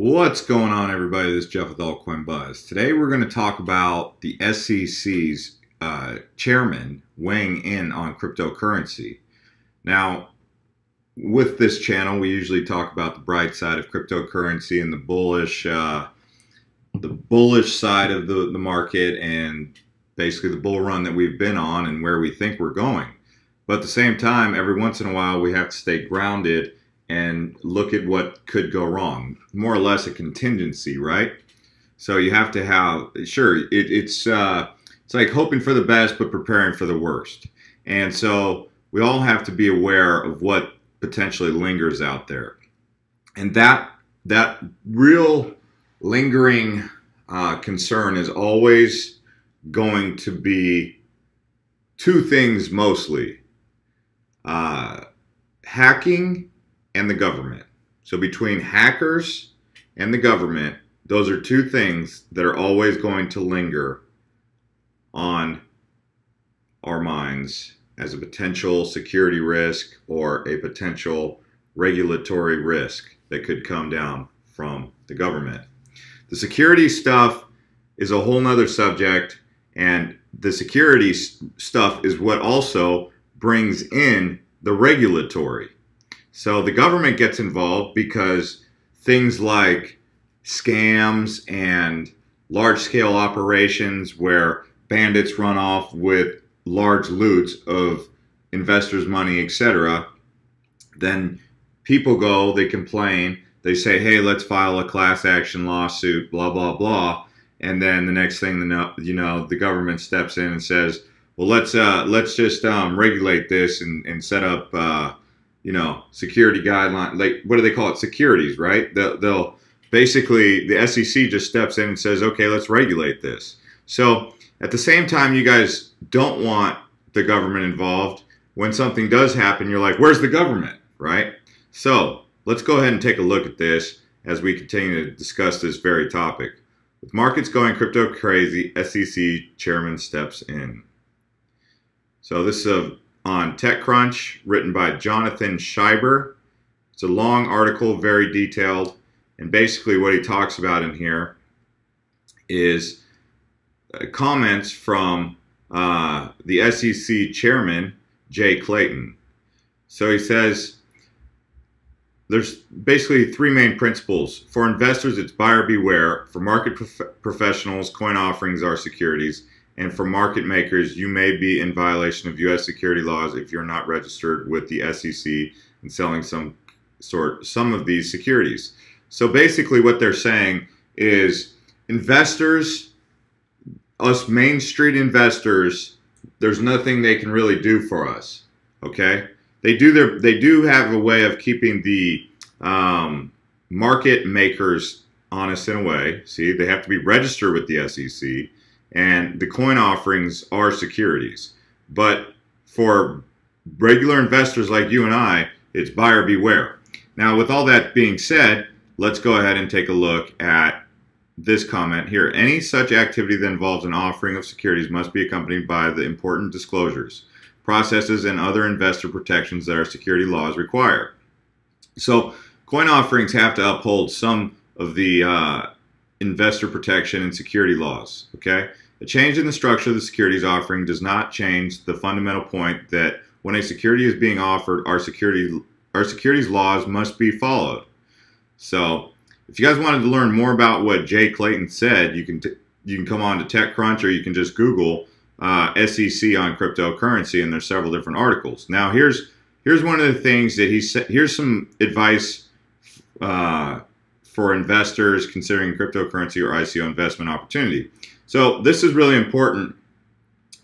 What's going on, everybody? This is Jeff with Altcoin Buzz. Today we're going to talk about the SEC's chairman weighing in on cryptocurrency. Now, with this channel, we usually talk about the bright side of cryptocurrency and the bullish side of the market, and basically the bull run that we've been on and where we think we're going. But at the same time, every once in a while, we have to stay grounded and look at what could go wrong. More or less a contingency, right? So you have to have, sure, it's like hoping for the best but preparing for the worst. And so we all have to be aware of what potentially lingers out there. And that real lingering concern is always going to be two things mostly. Hacking and the government. So between hackers and the government, those are two things that are always going to linger on our minds as a potential security risk or a potential regulatory risk that could come down from the government. The security stuff is a whole nother subject, and the security stuff is what also brings in the regulatory. So the government gets involved because things like scams and large-scale operations where bandits run off with large loots of investors' money, etc. Then people go, they complain, they say, hey, let's file a class action lawsuit, blah, blah, blah. And then the next thing you know, the government steps in and says, well, let's just regulate this and set up security guidelines. Like, what do they call it? Securities, right? They'll basically, the SEC just steps in and says, okay, let's regulate this. So at the same time, you guys don't want the government involved. When something does happen, you're like, where's the government, right? So let's go ahead and take a look at this as we continue to discuss this very topic. With markets going crypto crazy, SEC chairman steps in. So this is on TechCrunch, written by Jonathan Schreiber. It's a long article, very detailed, and basically what he talks about in here is comments from the SEC chairman, Jay Clayton. So he says, there's basically three main principles. For investors, it's buyer beware. For market professionals, coin offerings are securities. And for market makers, you may be in violation of U.S. security laws if you're not registered with the SEC and selling some of these securities. So basically what they're saying is investors, us Main Street investors, there's nothing they can really do for us, okay? They do have a way of keeping the market makers honest in a way. See, they have to be registered with the SEC. And the coin offerings are securities. But for regular investors like you and I, it's buyer beware. Now, with all that being said, let's go ahead and take a look at this comment here. Any such activity that involves an offering of securities must be accompanied by the important disclosures, processes, and other investor protections that our security laws require. So coin offerings have to uphold some of the investor protection and security laws, okay? A change in the structure of the securities offering does not change the fundamental point that when a security is being offered, our securities laws must be followed. So if you guys wanted to learn more about what Jay Clayton said, you can come on to TechCrunch, or you can just Google SEC on cryptocurrency, and there's several different articles. Now here's one of the things that he said. Here's some advice for investors considering cryptocurrency or ICO investment opportunity. So this is really important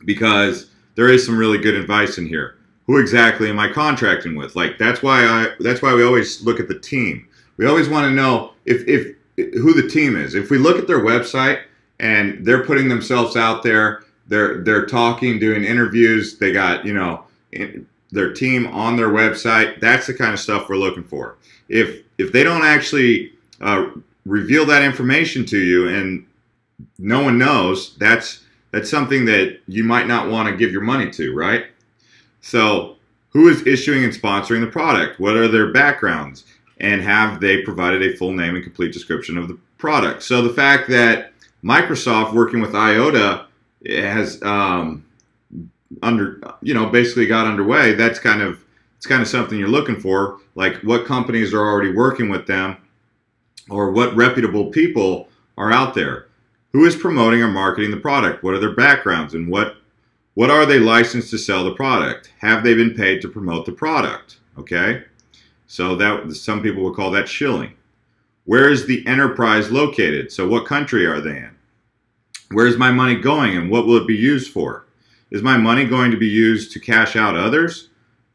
because there is some really good advice in here. Who exactly am I contracting with? Like, that's why we always look at the team. We always want to know who the team is. If we look at their website and they're putting themselves out there, they're talking, doing interviews, they got, their team on their website, that's the kind of stuff we're looking for. If they don't actually reveal that information to you and no one knows, that's something that you might not want to give your money to, right? So who is issuing and sponsoring the product? What are their backgrounds? and have they provided a full name and complete description of the product. So the fact that Microsoft working with IOTA has basically got underway, it's kind of something you're looking for, like what companies are already working with them or what reputable people are out there. Who is promoting or marketing the product? What are their backgrounds, and what are they licensed to sell the product? Have they been paid to promote the product? Okay, so that some people would call that shilling. Where is the enterprise located? So what country are they in? Where is my money going, and what will it be used for? Is my money going to be used to cash out others?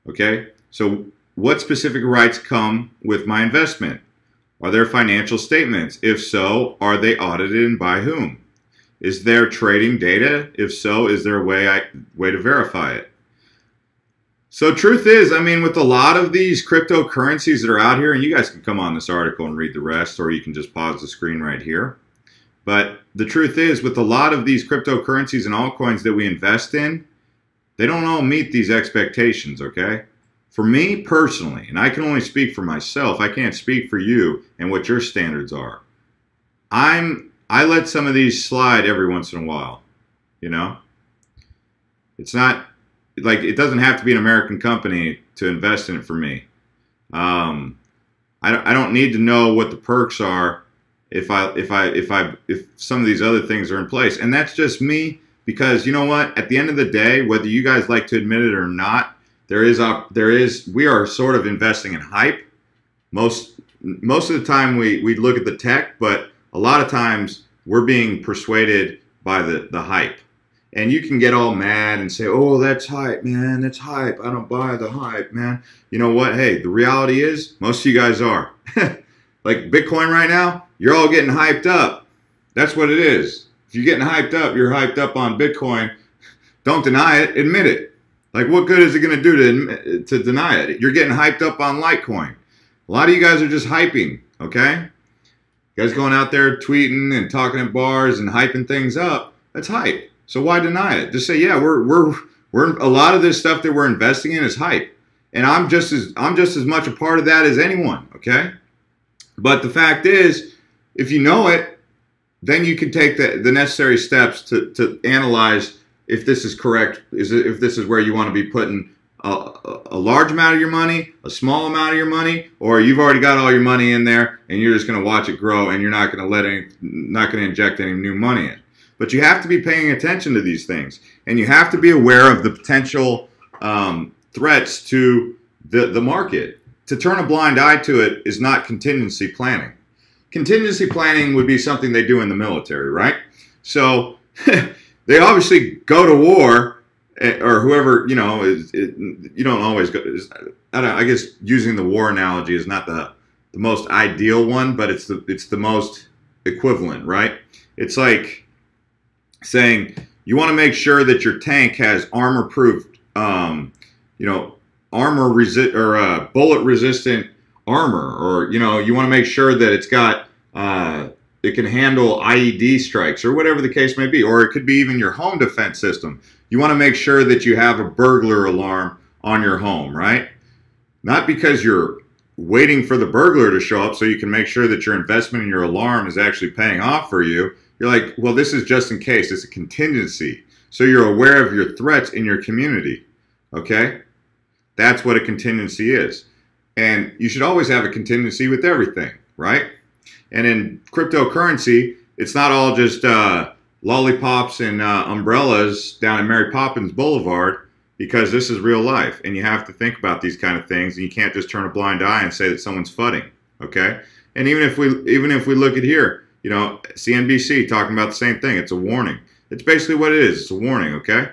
Okay, so what specific rights come with my investment? Are there financial statements? If so, are they audited, and by whom? Is there trading data? If so, is there a way to verify it? So truth is, I mean, with a lot of these cryptocurrencies that are out here, and you guys can come on this article and read the rest, or you can just pause the screen right here. But the truth is, with a lot of these cryptocurrencies and altcoins that we invest in, they don't all meet these expectations, okay? For me personally, and I can only speak for myself, I can't speak for you and what your standards are. I let some of these slide every once in a while, you know? It's not, like, it doesn't have to be an American company to invest in it for me. I don't need to know what the perks are if some of these other things are in place. And that's just me, because you know what? At the end of the day, whether you guys like to admit it or not, we are sort of investing in hype. Most of the time we look at the tech, but a lot of times we're being persuaded by the hype. And you can get all mad and say, oh, that's hype, man, that's hype. I don't buy the hype, man. You know what? Hey, the reality is most of you guys are. Like Bitcoin right now, you're all getting hyped up. That's what it is. If you're getting hyped up, you're hyped up on Bitcoin. Don't deny it, admit it. Like, what good is it going to do to deny it? You're getting hyped up on Litecoin. A lot of you guys are just hyping, okay? You guys going out there tweeting and talking at bars and hyping things up, that's hype. So why deny it? Just say, yeah, we're a lot of this stuff that we're investing in is hype. And I'm just as much a part of that as anyone, okay? But the fact is, if you know it, then you can take the necessary steps to analyze if this is correct, if this is where you want to be putting a large amount of your money, a small amount of your money, or you've already got all your money in there and you're just going to watch it grow and you're not going to inject any new money in. But you have to be paying attention to these things, and you have to be aware of the potential threats to the market. To turn a blind eye to it is not contingency planning. Contingency planning would be something they do in the military, right? So they obviously go to war, or whoever, you know, you don't always go. I guess using the war analogy is not the most ideal one, but it's the most equivalent, right? It's like saying you want to make sure that your tank has armor-proof, bullet-resistant armor, or you want to make sure that it's got it can handle IED strikes or whatever the case may be, or it could be even your home defense system. You want to make sure that you have a burglar alarm on your home, right? Not because you're waiting for the burglar to show up so you can make sure that your investment in your alarm is actually paying off for you. You're like, well, this is just in case. It's a contingency. So you're aware of your threats in your community, okay? That's what a contingency is. And you should always have a contingency with everything, right? And in cryptocurrency, it's not all just lollipops and umbrellas down at Mary Poppins Boulevard, because this is real life. And you have to think about these kind of things. And you can't just turn a blind eye and say that someone's fudding, okay? And even if we look at here, CNBC talking about the same thing. It's a warning. It's basically what it is. It's a warning, okay?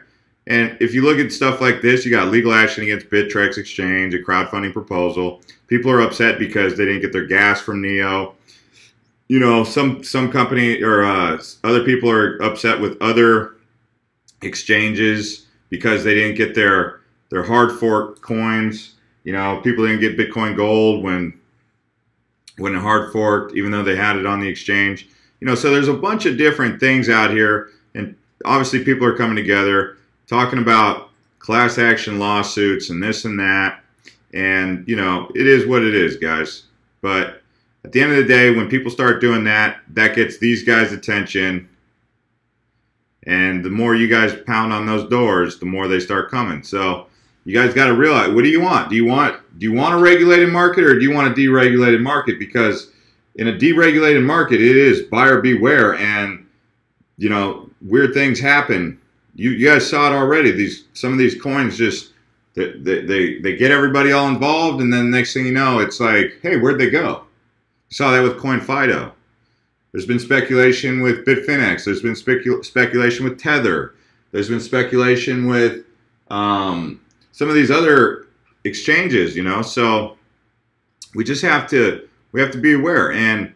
And if you look at stuff like this, you got legal action against Bittrex Exchange, a crowdfunding proposal. People are upset because they didn't get their gas from Neo. Some company or other people are upset with other exchanges because they didn't get their hard fork coins. People didn't get Bitcoin Gold when it hard forked, even though they had it on the exchange. So there's a bunch of different things out here, and obviously people are coming together talking about class action lawsuits and this and that. And, it is what it is, guys. But at the end of the day, when people start doing that, that gets these guys' attention. And the more you guys pound on those doors, the more they start coming. So you guys got to realize, what do you want? Do you want a regulated market, or do you want a deregulated market? Because in a deregulated market, it is buyer beware, and you know, weird things happen. You guys saw it already. Some of these coins just they get everybody all involved, and then next thing you know, it's like, hey, where'd they go? You saw that with CoinFido. There's been speculation with Bitfinex. There's been speculation with Tether. There's been speculation with some of these other exchanges, you know. So we just have to be aware. And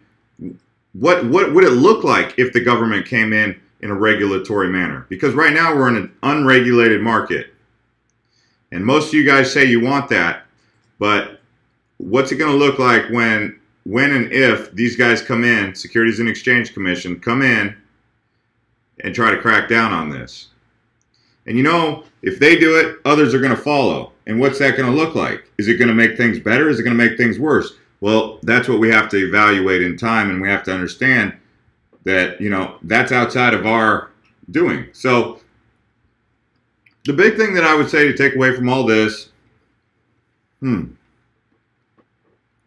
what would it look like if the government came in a regulatory manner? Because right now we're in an unregulated market, and most of you guys say you want that, but what's it going to look like when and if these guys come in, Securities and Exchange Commission, come in and try to crack down on this? And you know, if they do it, others are going to follow. And what's that going to look like? Is it going to make things better? Is it going to make things worse? Well, that's what we have to evaluate in time, and we have to understand that, you know, that's outside of our doing. So the big thing that I would say to take away from all this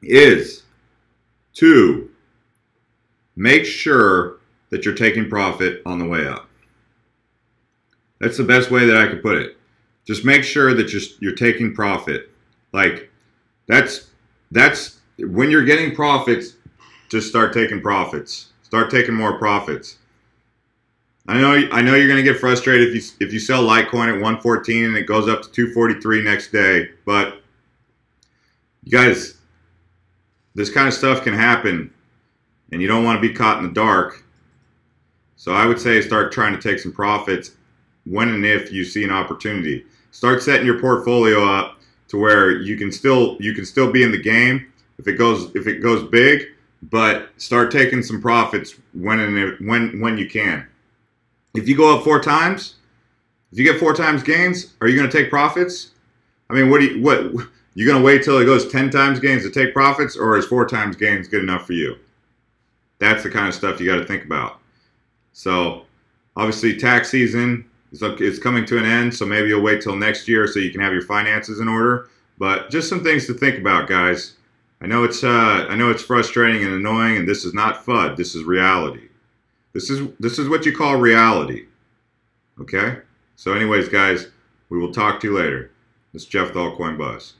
is to make sure that you're taking profit on the way up. That's the best way that I could put it. Just make sure that you're taking profit. Like, that's when you're getting profits, just start taking profits. Start taking more profits. I know you're going to get frustrated if you sell Litecoin at 114 and it goes up to 243 next day, but you guys, this kind of stuff can happen, and you don't want to be caught in the dark. So I would say start trying to take some profits when and if you see an opportunity. Start setting your portfolio up to where you can still be in the game if it goes big, but start taking some profits when you can. If you go up 4 times, if you get 4 times gains, are you going to take profits? I mean, you're going to wait till it goes 10 times gains to take profits, or is 4 times gains good enough for you? That's the kind of stuff you got to think about. So obviously tax season is coming to an end, so maybe you'll wait till next year so you can have your finances in order. But just some things to think about, guys. I know it's frustrating and annoying, and this is not FUD. This is reality. This is what you call reality. Okay? So anyways, guys, we will talk to you later. This is Jeff the Altcoin Buzz.